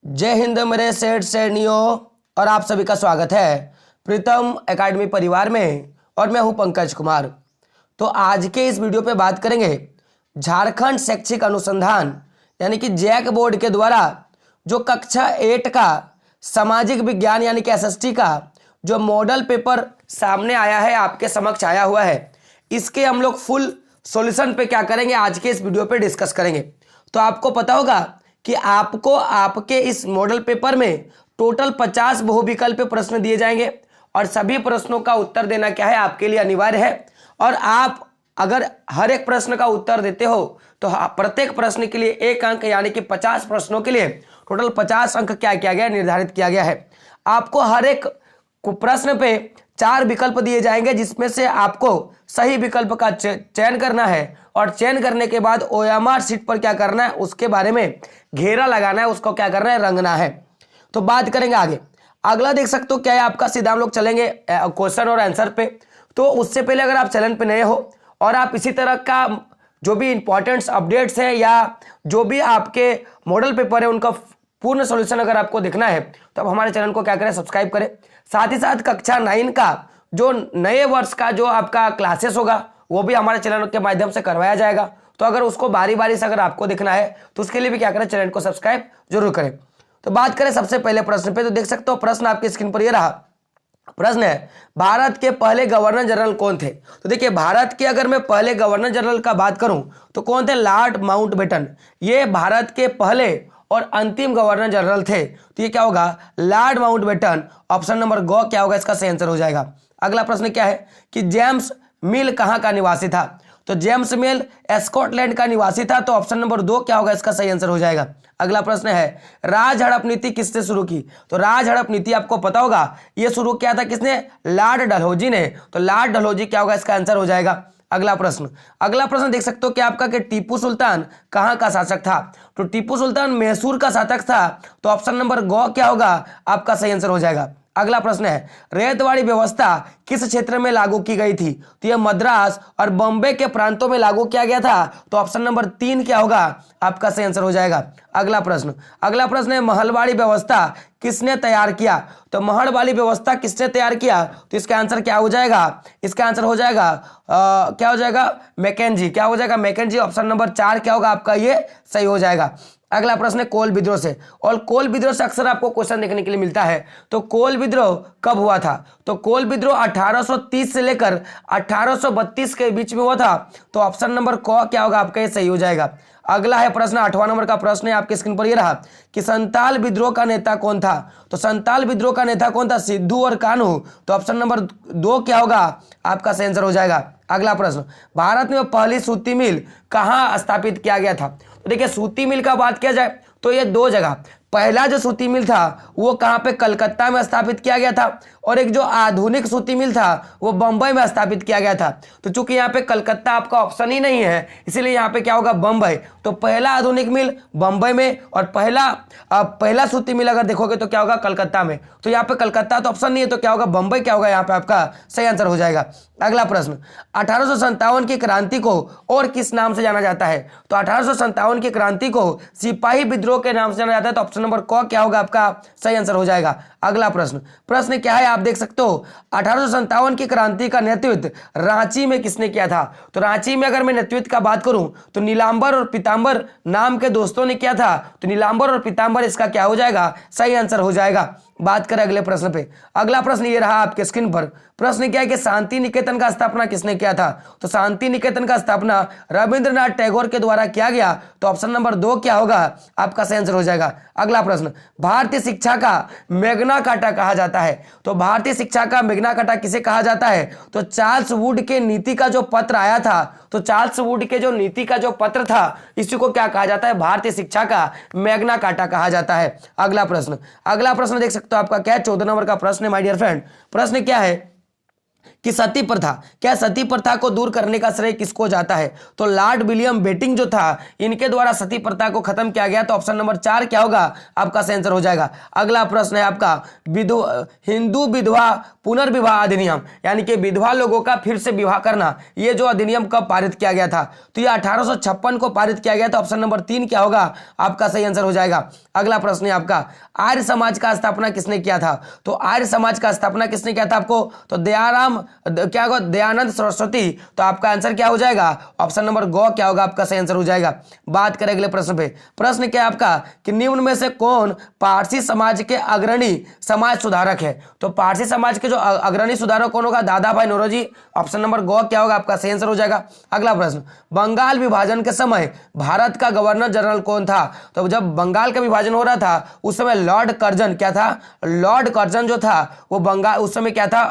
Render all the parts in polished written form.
जय हिंद मेरे सेठ सैनियों और आप सभी का स्वागत है प्रीतम एकेडमी परिवार में। और मैं हूं पंकज कुमार। तो आज के इस वीडियो पे बात करेंगे झारखंड शैक्षिक अनुसंधान यानी कि जैक बोर्ड के द्वारा जो कक्षा 8 का सामाजिक विज्ञान यानी कि एसएसटी का जो मॉडल पेपर सामने आया है, आपके समक्ष आया हुआ है, इसके हम लोग फुल सॉल्यूशन पे क्या करेंगे आज के इस वीडियो पे डिस्कस करेंगे। तो आपको पता होगा कि आपको आपके इस मॉडल पेपर में टोटल 50 बहुविकल्प प्रश्न दिए जाएंगे और सभी प्रश्नों का उत्तर देना क्या है आपके लिए अनिवार्य है। और आप अगर हर एक प्रश्न का उत्तर देते हो तो प्रत्येक प्रश्न के लिए 1 अंक यानी कि 50 प्रश्नों के लिए टोटल 50 अंक क्या किया गया, निर्धारित किया गया है। आपको हर एक प्रश्न पे 4 विकल्प दिए जाएंगे जिसमें से आपको सही विकल्प का चयन करना है और चयन करने के बाद ओएमआर शीट पर क्या करना है, उसके बारे में घेरा लगाना है, उसको क्या करना है, रंगना है। तो बात करेंगे आगे। अगला देख सकते हो क्या है आपका, सीधा हम लोग चलेंगे क्वेश्चन और आंसर पे। तो उससे पहले अगर आप चैनल पे नए हो और आप इसी तरह का जो भी इंपॉर्टेंट्स अपडेट्स है या जो भी आपके मॉडल पेपर है उनका पूर्ण सॉल्यूशन अगर आपको देखना है तो आप हमारे चैनल को क्या करें, सब्सक्राइब करें। साथ ही साथ कक्षा 9 का जो नए वर्ष का जो आपका क्लासेस होगा वो भी हमारे चैनल के माध्यम से करवाया जाएगा। तो अगर उसको बारी बारी से अगर आपको देखना है तो उसके लिए भी क्या करें, चैनल को सब्सक्राइब जरूर करें। तो बात करें सबसे पहले प्रश्न पे, तो देख सकते हो प्रश्न आपकी स्क्रीन पर ये रहा। प्रश्न है भारत के पहले गवर्नर जनरल कौन थे। तो देखिए भारत के अगर मैं पहले गवर्नर जनरल का बात करूं तो कौन थे, लॉर्ड माउंटबेटन। ये भारत के पहले और अंतिम गवर्नर जनरल थे। तो ये क्या होगा, लॉर्ड माउंटबेटन। ऑप्शन नंबर ग क्या होगा, इसका सही आंसर हो जाएगा। अगला प्रश्न क्या है कि जेम्स मिल कहां का निवासी था। तो जेम्स मिल स्कॉटलैंड का निवासी था। तो ऑप्शन नंबर 2 क्या होगा, इसका सही आंसर हो जाएगा। अगला प्रश्न है राज हड़प नीति किसने शुरू की। तो राज हड़प नीति आपको पता होगा ये शुरू किया था किसने, लॉर्ड डलहौजी ने। तो लॉर्ड डलहौजी क्या होगा, इसका आंसर हो जाएगा। अगला प्रश्न देख सकते हो कि आपका कि टीपू सुल्तान कहां का शासक था। तो टीपू सुल्तान मैसूर का शासक था। तो ऑप्शन नंबर ग क्या होगा, आपका सही आंसर हो जाएगा। अगला प्रश्न है रैयतवाड़ी व्यवस्था किस क्षेत्र में लागू की गई थी। तो यह मद्रास और बॉम्बे के प्रांतों में लागू किया गया था। तो ऑप्शन नंबर 3 क्या होगा, आपका सही आंसर हो जाएगा। अगला प्रश्न है महलवाड़ी व्यवस्था किसने तैयार किया। तो महलवाड़ी व्यवस्था किसने तैयार किया, तो इसका आंसर क्या हो जाएगा, इसका आंसर हो जाएगा क्या हो जाएगा, मैकेंजी। क्या हो जाएगा, मैकेंजी। ऑप्शन नंबर 4 क्या होगा, आपका ये सही हो जाएगा। अगला प्रश्न है कोल विद्रोह से, और कोल विद्रोह से अक्सर आपको क्वेश्चन देखने के लिए मिलता है। तो कोल विद्रोह कब हुआ था। तो कोल विद्रोह 1830 से लेकर 1832 के बीच में हुआ था। तो ऑप्शन नंबर क क्या होगा, आपका ये सही हो जाएगा। अगला है प्रश्न 8वां नंबर का प्रश्न है आपके स्क्रीन पर ये रहा कि संताल विद्रोह का नेता कौन था। तो संताल विद्रोह का नेता कौन था, सिद्धू और कान्हू। तो ऑप्शन नंबर 2 क्या होगा, आपका सही आंसर हो जाएगा। अगला प्रश्न भारत में पहली सूती मिल कहां स्थापित किया गया था। तो देखिए सूती मिल का बात किया जाए तो ये 2 जगह, पहला जो सूती मिल था वो कहां पे, कलकत्ता में स्थापित किया गया था, और एक जो आधुनिक सूती मिल था वो बंबई में स्थापित किया गया था। तो चूंकि यहाँ पे कलकत्ता आपका ऑप्शन ही नहीं है इसीलिए यहाँ पे क्या होगा, बंबई। तो पहला आधुनिक मिल बंबई में और पहला सूती मिल अगर देखोगे तो क्या होगा, कलकत्ता में। तो यहाँ पे कलकत्ता तो ऑप्शन नहीं है तो क्या होगा, बंबई क्या होगा, यहाँ पे आपका सही आंसर हो जाएगा। अगला प्रश्न 1857 की क्रांति को और किस नाम से जाना जाता है। तो 1857 की क्रांति को सिपाही विद्रोह के नाम से जाना जाता है। तो ऑप्शन नंबर क क्या होगा, आपका सही आंसर हो जाएगा। अगला प्रश्न क्या है, आप देख सकते हो 1857 की क्रांति का नेतृत्व रांची में किसने किया था। तो रांची में अगर मैं नेतृत्व का बात करूं तो नीलांबर और पीतांबर नाम के दोस्तों ने किया था। तो नीलांबर और पीतांबर इसका क्या हो जाएगा, सही आंसर हो जाएगा। बात करें अगले प्रश्न पे। अगला प्रश्न ये रहा आपके स्क्रीन पर। प्रश्न क्या है कि शांति निकेतन का स्थापना किसने किया था। तो शांति निकेतन का स्थापना रविंद्रनाथ टैगोर के द्वारा किया गया। तो ऑप्शन नंबर 2 क्या होगा, आपका सही आंसर हो जाएगा। अगला प्रश्न भारतीय शिक्षा का मैग्ना कार्टा कहा जाता है। तो भारतीय शिक्षा का मैग्ना कार्टा किसे कहा जाता है। तो चार्ल्स वुड के नीति का जो पत्र आया था, तो चार्ल्स वुड के जो नीति का जो पत्र था इसी को क्या कहा जाता है, भारतीय शिक्षा का मैग्ना कार्टा कहा जाता है। अगला प्रश्न देख सकते हो आपका क्या है, 14 नंबर का प्रश्न है माय डियर फ्रेंड। प्रश्न क्या है कि सती प्रथा, क्या सती प्रथा को दूर करने का श्रेय किसको जाता है? तो लॉर्ड विलियम बेटिंग जो था, इनके द्वारा सती प्रथा को खत्म किया गया। तो ऑप्शन नंबर 4 क्या होगा आपका सही आंसर हो जाएगा। अगला प्रश्न है आपका हिंदू विधवा पुनर्विवाह अधिनियम, यानी कि विधवा लोगों का फिर से विवाह करना, ये जो अधिनियम कब पारित किया गया था? तो ये 1856 को पारित किया गया था। ऑप्शन नंबर 3 क्या होगा आपका सही आंसर हो जाएगा। अगला प्रश्न है आपका आर्य समाज का स्थापना किसने किया था? तो आर्य समाज का स्थापना किसने किया था आपको? तो क्या होगा दयानंद सरस्वती। तो आपका आंसर क्या हो जाएगा? ऑप्शन नंबर गो क्या होगा आपका सही आंसर हो जाएगा। बात करें अगले प्रश्न पे। प्रश्न क्या है आपका कि निम्न में से कौन पारसी समाज के अग्रणी समाज सुधारक है? तो पारसी समाज के जो अग्रणी सुधारक कौन होगा? दादा भाई नौरोजी। ऑप्शन नंबर गो क्या होगा आपका सही आंसर हो जाएगा। अगला प्रश्न बंगाल विभाजन के समय भारत का गवर्नर जनरल कौन था? तो जब बंगाल का विभाजन हो रहा था उस समय लॉर्ड कर्जन क्या था? लॉर्ड कर्जन जो था वो बंगाल उस समय क्या था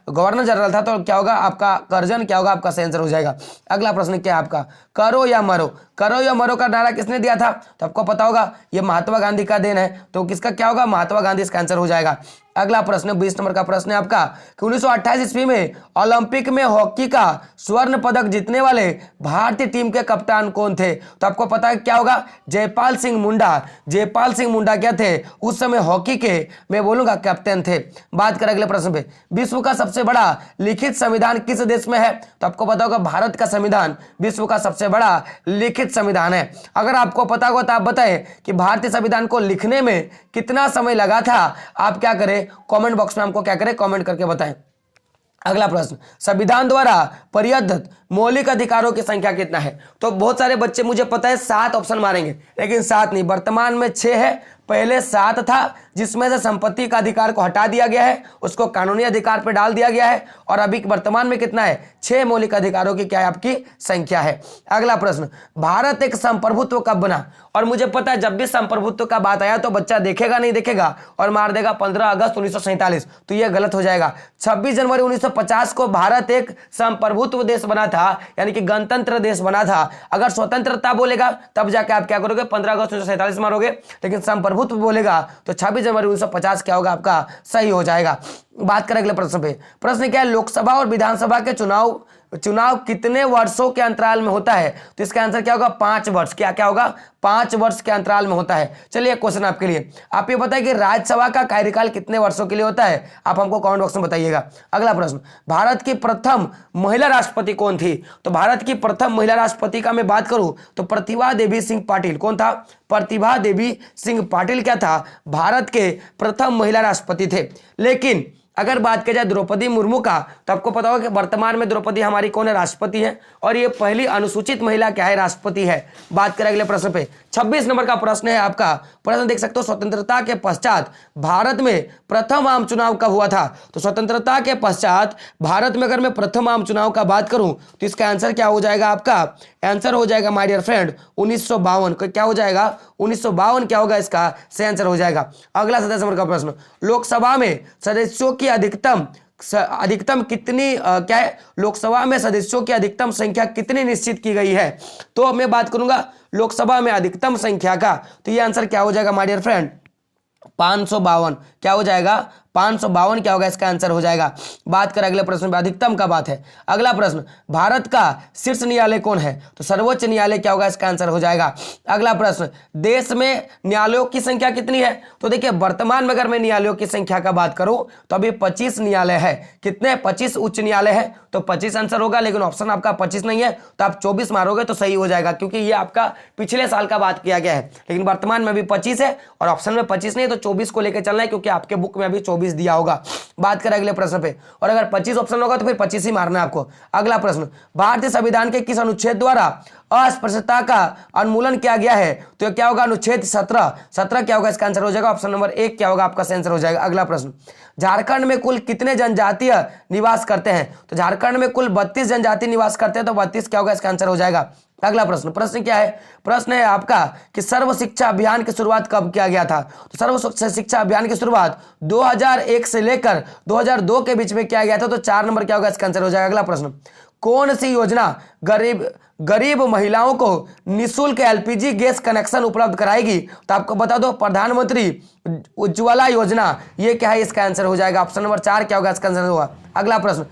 गवर्नर जनरल था। तो क्या होगा आपका कर्जन क्या होगा आपका सही आंसर हो जाएगा। अगला प्रश्न क्या है आपका करो या मरो, करो या मरो का नारा किसने दिया था? तो आपको पता होगा ये महात्मा गांधी का देन है। तो किसका क्या होगा? महात्मा गांधी इसका आंसर हो जाएगा। अगला प्रश्न 20 नंबर का प्रश्न है आपका कि 1928 ईस्वी में ओलंपिक में हॉकी का स्वर्ण पदक जीतने वाले भारतीय टीम के कप्तान कौन थे? तो आपको पता है क्या होगा? जयपाल सिंह मुंडा। जयपाल सिंह मुंडा क्या थे? उस समय हॉकी के मैं बोलूंगा कैप्टन थे। बात करें अगले प्रश्न पे। विश्व का सबसे बड़ा लिखित संविधान किस देश में है? तो आपको पता होगा भारत का संविधान विश्व का सबसे बड़ा लिखित संविधान है। अगर आपको पता होगा तो आप बताएं कि भारतीय संविधान को लिखने में कितना समय लगा था। आप क्या करें कमेंट बॉक्स में हमको क्या करें कमेंट करके बताएं। अगला प्रश्न संविधान द्वारा परिवर्तित मौलिक अधिकारों की संख्या कितना है? तो बहुत सारे बच्चे मुझे पता है 7 ऑप्शन मारेंगे, लेकिन 7 नहीं, वर्तमान में 6 है। पहले 7 था जिसमें से संपत्ति का अधिकार को हटा दिया गया है, उसको कानूनी अधिकार पर डाल दिया गया है। और अभी वर्तमान में कितना है? 6 मौलिक अधिकारों की क्या है आपकी संख्या है। अगला प्रश्न भारत एक संप्रभुत्व कब बना? और मुझे पता है जब भी संप्रभुत्व का बात आया तो बच्चा देखेगा नहीं देखेगा और मार देगा 15 अगस्त 1947। तो यह गलत हो जाएगा। 26 जनवरी 1950 को भारत एक संप्रभुत्व देश बना था, यानी कि गणतंत्र देश बना था। अगर स्वतंत्रता बोलेगा तब जाके आप क्या करोगे 15 अगस्त 1947 मारोगे, लेकिन संप्रभुत्व बोलेगा तो 26 जनवरी 1950 क्या होगा आपका सही हो जाएगा। बात करें अगले प्रश्न पे। प्रश्न क्या है लोकसभा और विधानसभा के चुनाव कितने वर्षों के अंतराल में होता है? तो इसका आंसर क्या होगा? 5 वर्ष। क्या क्या होगा? 5 वर्ष के अंतराल में होता है। चलिए क्वेश्चन आपके लिए, आप ये बताइए कि राज्यसभा का कार्यकाल कितने वर्षों के लिए होता है? आप हमको कमेंट बॉक्स में बताइएगा। अगला प्रश्न भारत की प्रथम महिला राष्ट्रपति कौन थी? तो भारत की प्रथम महिला राष्ट्रपति का मैं बात करूं तो प्रतिभा देवी सिंह पाटिल। कौन था? प्रतिभा देवी सिंह पाटिल क्या था? भारत के प्रथम महिला राष्ट्रपति थे। लेकिन अगर बात की जाए द्रौपदी मुर्मू का तो आपको पता होगा कि वर्तमान में द्रौपदी हमारी कौन है? राष्ट्रपति है। और ये पहली अनुसूचित महिला क्या है? राष्ट्रपति है। बात करें अगले प्रश्न पे। 26 नंबर का प्रश्न है आपका। प्रश्न देख सकते हो स्वतंत्रता के पश्चात भारत में प्रथम आम चुनाव कब हुआ था? तो स्वतंत्रता के पश्चात भारत में अगर मैं प्रथम आम चुनाव का बात करूं तो इसका आंसर क्या हो जाएगा? आपका आंसर हो जाएगा माय डियर फ्रेंड 1952। क्या हो जाएगा? 1952 क्या होगा इसका सही आंसर हो जाएगा। अगला 27 नंबर का प्रश्न लोकसभा में सदस्यों की अधिकतम कितनी क्या है? लोकसभा में सदस्यों की अधिकतम संख्या कितनी निश्चित की गई है? तो मैं बात करूंगा लोकसभा में अधिकतम संख्या का, तो ये आंसर क्या हो जाएगा माय डियर फ्रेंड? 552। क्या हो जाएगा? 552 क्या होगा इसका आंसर हो जाएगा। बात करें अगले प्रश्न में, अधिकतम का बात है। अगला प्रश्न भारत का शीर्ष न्यायालय कौन है? तो सर्वोच्च न्यायालय क्या होगा इसका आंसर हो जाएगा। अगला प्रश्न देश में न्यायालयों की संख्या कितनी है? तो देखिए वर्तमान में अगर मैं न्यायालयों की संख्या का बात करूं तो अभी 25 न्यायालय है। कितने? 25 उच्च न्यायालय है। तो 25 आंसर होगा, लेकिन ऑप्शन आपका 25 नहीं है तो आप 24 मारोगे तो सही हो जाएगा, क्योंकि ये आपका पिछले साल का बात किया गया है। लेकिन वर्तमान में अभी 25 है और ऑप्शन में 25 नहीं है, तो 24 को लेकर चलना है, क्योंकि आपके बुक में अभी 24 दिया होगा। बात करें अगले प्रश्न पे, और अगर 25 ऑप्शन होगा तो फिर 25 ही मारना है आपको। अगला प्रश्न भारतीय संविधान के किस अनुच्छेद द्वारा अस्पृश्यता का उन्मूलन किया गया है? तो क्या होगा? अनुच्छेद 17 क्या होगा इसका आंसर हो जाएगा। ऑप्शन नंबर 1 क्या होगा आपका आंसर हो जाएगा। अगला प्रश्न झारखंड में कुल कितने जनजातीय निवास करते हैं? तो झारखंड में कुल 32 जनजाति निवास करते हैं, तो 32 क्या होगा इसका आंसर हो जाएगा। अगला प्रश्न क्या है? प्रश्न है आपका कि सर्व शिक्षा अभियान की शुरुआत कब किया गया था? तो सर्व शिक्षा अभियान की शुरुआत 2001 से लेकर 2002 के बीच में किया गया था, तो 4 नंबर क्या होगा इसका आंसर हो जाएगा। अगला प्रश्न कौन सी योजना गरीब महिलाओं को निःशुल्क एलपीजी गैस कनेक्शन उपलब्ध कराएगी। तो आपको बता दो प्रधानमंत्री उज्ज्वला योजना, ये क्या है, इसका आंसर हो जाएगा ऑप्शन नंबर 4 क्या होगा, इसका आंसर होगा। अगला प्रश्न,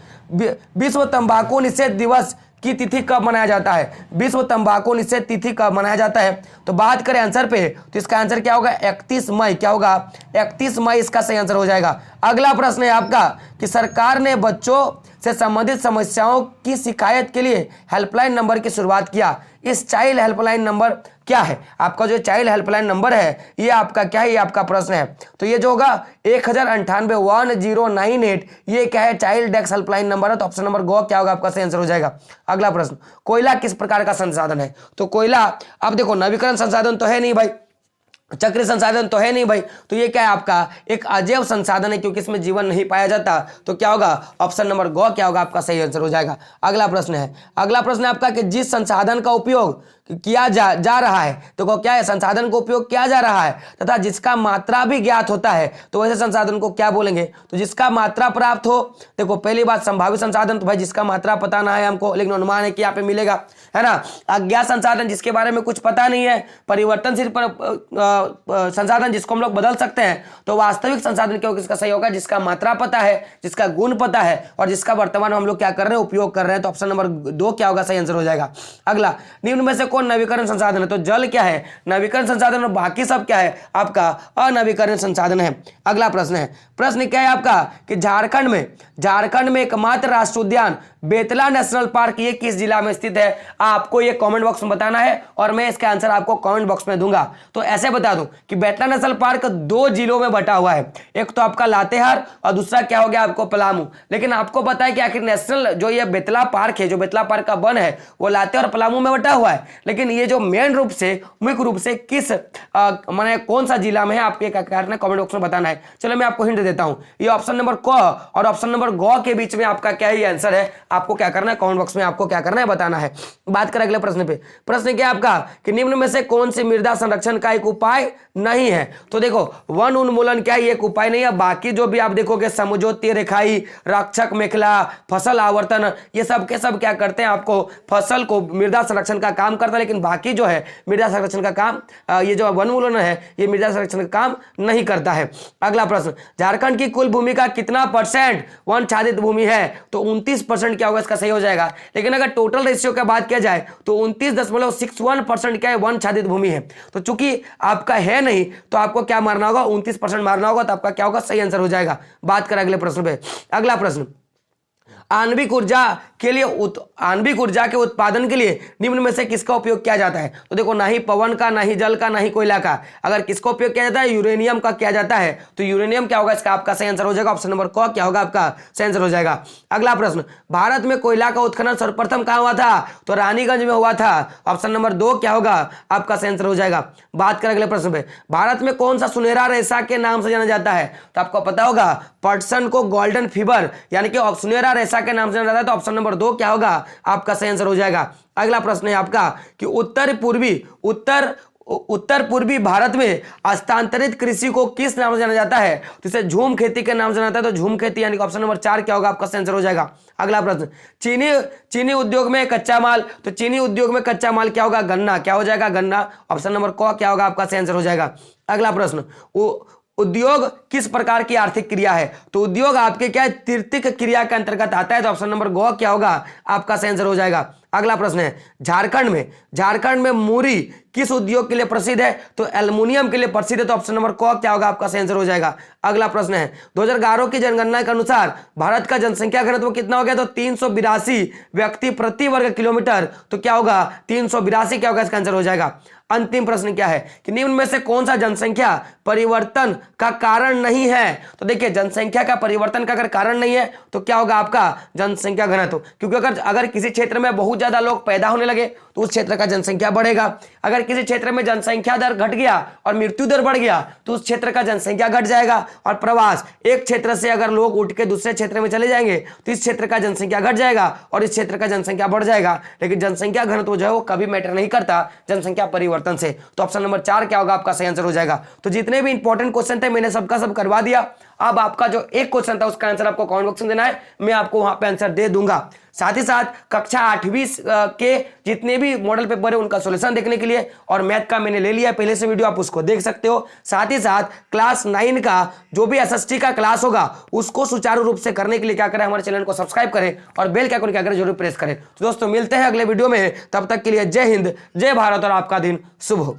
विश्व तंबाकू निषेध दिवस की तिथि कब मनाया जाता है? विश्व तंबाकू निषेध तिथि कब मनाया जाता है? तो बात करें आंसर पे, तो इसका आंसर क्या होगा, 31 मई, क्या होगा, 31 मई इसका सही आंसर हो जाएगा। अगला प्रश्न है आपका कि सरकार ने बच्चों से संबंधित समस्याओं की शिकायत के लिए हेल्पलाइन नंबर की शुरुआत किया। इस चाइल्ड हेल्पलाइन नंबर क्या है? आपका जो चाइल्ड हेल्पलाइन नंबर है ये आपका क्या है, ये आपका प्रश्न है। तो ये जो होगा 1098 ये क्या है, चाइल्ड डेस्क हेल्पलाइन नंबर है। तो ऑप्शन नंबर गो क्या होगा, आपका सही आंसर हो जाएगा। अगला प्रश्न, कोयला किस प्रकार का संसाधन है? तो कोयला, अब देखो नवीकरण संसाधन तो है नहीं भाई, चक्रीय संसाधन तो है नहीं भाई, तो ये क्या है आपका एक अजैव संसाधन है, क्योंकि इसमें जीवन नहीं पाया जाता। तो क्या होगा, ऑप्शन नंबर गो क्या होगा, आपका सही आंसर हो जाएगा। अगला प्रश्न है आपका कि जिस संसाधन का उपयोग किया जा रहा है, तो क्या है, संसाधन का उपयोग किया जा रहा है तथा जिसका मात्रा भी ज्ञात होता है, तो वैसे संसाधन को क्या बोलेंगे? तो जिसका मात्रा प्राप्त हो। देखो पहली बात संभावित संसाधन, तो भाई जिसका मात्रा पता ना है हमको, लेकिन अनुमान है कि यहाँ पे मिलेगा, है ना। अज्ञात संसाधन, जिसके बारे में कुछ पता नहीं है। परिवर्तनशील संसाधन, जिसको हम लोग बदल सकते हैं। तो वास्तविक संसाधन क्या होगा, इसका सही होगा जिसका मात्रा पता है, जिसका गुण पता है और जिसका वर्तमान में हम लोग क्या कर रहे हैं, उपयोग कर रहे हैं। तो ऑप्शन नंबर 2 क्या होगा, सही आंसर हो जाएगा। अगला, निम्न में से कौन नवीकरण संसाधन है? तो जल क्या है, नवीकरण संसाधन, और बाकी सब क्या है, आपका अनवीकरण संसाधन है। अगला प्रश्न है, प्रश्न क्या है आपका कि झारखंड में एकमात्र राष्ट्रीय उद्यान बेतला नेशनल पार्क ये किस जिला में स्थित है? आपको ये कमेंट बॉक्स में बताना है और मैं इसका आंसर आपको कमेंट बॉक्स में दूंगा। तो ऐसे बता दूं कि बेतला नेशनल पार्क 2 जिलों में बटा हुआ है, एक तो आपका लातेहार और दूसरा क्या हो गया आपको पलामू। लेकिन आपको पता है कि आखिर नेशनल जो ये बेतला पार्क है, जो बेतला पार्क का वन है, वो लातेहार और पलामू में बटा हुआ है। लेकिन ये जो मेन रूप से मुख्य रूप से किस माने कौन सा जिला में है, आपके क्या करना है, कमेंट बॉक्स में बताना है। चलो मैं आपको हिंट देता हूं, ये ऑप्शन नंबर क और ऑप्शन नंबर ग के बीच में आपका क्या ही आंसर है, आपको क्या करना है, कमेंट बॉक्स में आपको क्या करना है, बताना है। बात करें अगले प्रश्न पे, प्रश्न क्या आपका कि निम्न में से कौन सी मृदा संरक्षण का एक उपाय नहीं है? तो देखो वन उन्मूलन क्या है, एक उपाय नहीं है। बाकी जो भी आप देखोगे समझौती रेखाई, रक्षक मेखला, फसल आवर्तन, ये सब के सब क्या करते हैं, आपको फसल को मृदा संरक्षण का काम करता है। लेकिन बाकी जो है मृदा संरक्षण का काम, ये जो वन उन्मूलन है ये मृदा संरक्षण का काम नहीं करता है। अगला प्रश्न, झारखंड की कुल भूमि का कितना % वन छादित भूमि है? तो 29% क्या होगा, इसका सही हो जाएगा। लेकिन अगर टोटल रेशियो की बात किया जाए तो 29.61% क्या है, वन छादित भूमि है। तो चूंकि आपका है नहीं तो आपको क्या मारना होगा, 29% मारना होगा, तो आपका क्या होगा, सही आंसर हो जाएगा। बात करें अगले प्रश्न पे। अगला प्रश्न, आणविक ऊर्जा के उत्पादन के लिए निम्न में से किसका उपयोग किया जाता है? तो देखो ना ही पवन का, ना ही जल का, ना ही कोयला का। अगर किसका उपयोग किया जाता है, यूरेनियम का किया जाता है। तो यूरेनियम क्या होगा, इसका आपका सही आंसर हो जाएगा। ऑप्शन नंबर क क्या होगा, आपका सही आंसर हो जाएगा। अगला प्रश्न, भारत में कोयला का उत्खनन सर्वप्रथम कहां हुआ था? तो रानीगंज में हुआ था। ऑप्शन नंबर 2 क्या होगा, आपका सही आंसर हो जाएगा। बात करें अगले प्रश्न पे, भारत में कौन सा सुनहरा रेशा के नाम से जाना जाता है? तो आपको पता होगा पटसन को गोल्डन फीवर यानी कि सुनहरा रेशा के नाम से जाना जाता है। तो ऑप्शन नंबर 2 क्या होगा, आपका सही आंसर हो जाएगा। अगला प्रश्न है आपका कि उत्तर पूर्वी भारत में हस्तांतरित कृषि को किस नाम से जाना जाता है? तो इसे झूम खेती के नाम से जाना जाता है। तो झूम खेती यानी कि ऑप्शन नंबर 4 क्या होगा, आपका सही आंसर हो जाएगा। अगला प्रश्न, चीनी उद्योग में कच्चा माल, तो चीनी उद्योग में कच्चा माल क्या होगा, गन्ना, क्या हो जाएगा, गन्ना। ऑप्शन नंबर क क्या होगा, आपका सही आंसर हो जाएगा। अगला प्रश्न, उद्योग किस प्रकार की आर्थिक क्रिया है? तो उद्योग आपके क्या है, तृतीयक क्रिया के अंतर्गत आता है। तो ऑप्शन नंबर ग क्या होगा, आपका सही आंसर हो जाएगा। अगला प्रश्न है, झारखंड में मूरी किस उद्योग के लिए प्रसिद्ध है? तो एल्युमिनियम के लिए प्रसिद्ध है। तो ऑप्शन नंबर क क्या होगा, आपका सही आंसर हो जाएगा। अगला प्रश्न है, 2011 की जनगणना के अनुसार भारत का जनसंख्या घनत्व कितना हो गया? तो 382 व्यक्ति प्रति वर्ग किलोमीटर। तो क्या होगा, 382 क्या होगा, इसका आंसर हो जाएगा। अंतिम प्रश्न क्या है कि निम्न में से कौन सा जनसंख्या परिवर्तन का कारण नहीं है? तो देखिए जनसंख्या का परिवर्तन का अगर कारण नहीं है तो क्या होगा, आपका जनसंख्या घनत्व। क्योंकि अगर किसी क्षेत्र में बहुत ज्यादा लोग पैदा होने लगे तो उस क्षेत्र का जनसंख्या बढ़ेगा। अगर किसी क्षेत्र में जनसंख्या दर घट गया और मृत्यु दर बढ़ गया तो उस क्षेत्र का जनसंख्या घट जाएगा। और प्रवास, एक क्षेत्र से अगर लोग उठ के दूसरे क्षेत्र में चले जाएंगे तो इस क्षेत्र का जनसंख्या घट जाएगा और इस क्षेत्र का जनसंख्या बढ़ जाएगा। लेकिन जनसंख्या घनत्व जो है वो कभी मैटर नहीं करता जनसंख्या परिवर्तन से। तो ऑप्शन नंबर 4 क्या होगा, आपका सही आंसर हो जाएगा। तो जितने भी इंपॉर्टेंट क्वेश्चन थे मैंने सबका सब करवा दिया। अब आपका जो एक क्वेश्चन था उसका आंसर आपको कमेंट बॉक्स में देना है, मैं आपको वहां पे आंसर दे दूंगा। साथ ही साथ कक्षा 8वीं के जितने भी मॉडल पेपर है उनका सॉल्यूशन देखने के लिए और मैथ का मैंने ले लिया पहले से वीडियो, आप उसको देख सकते हो। साथ ही साथ क्लास 9 का जो भी एसएसटी का क्लास होगा उसको सुचारू रूप से करने के लिए क्या करें, हमारे चैनल को सब्सक्राइब करें और बेल के आइकन क्या करें, जरूर प्रेस करें। तो दोस्तों मिलते हैं अगले वीडियो में, तब तक के लिए जय हिंद, जय भारत और आपका दिन शुभ हो।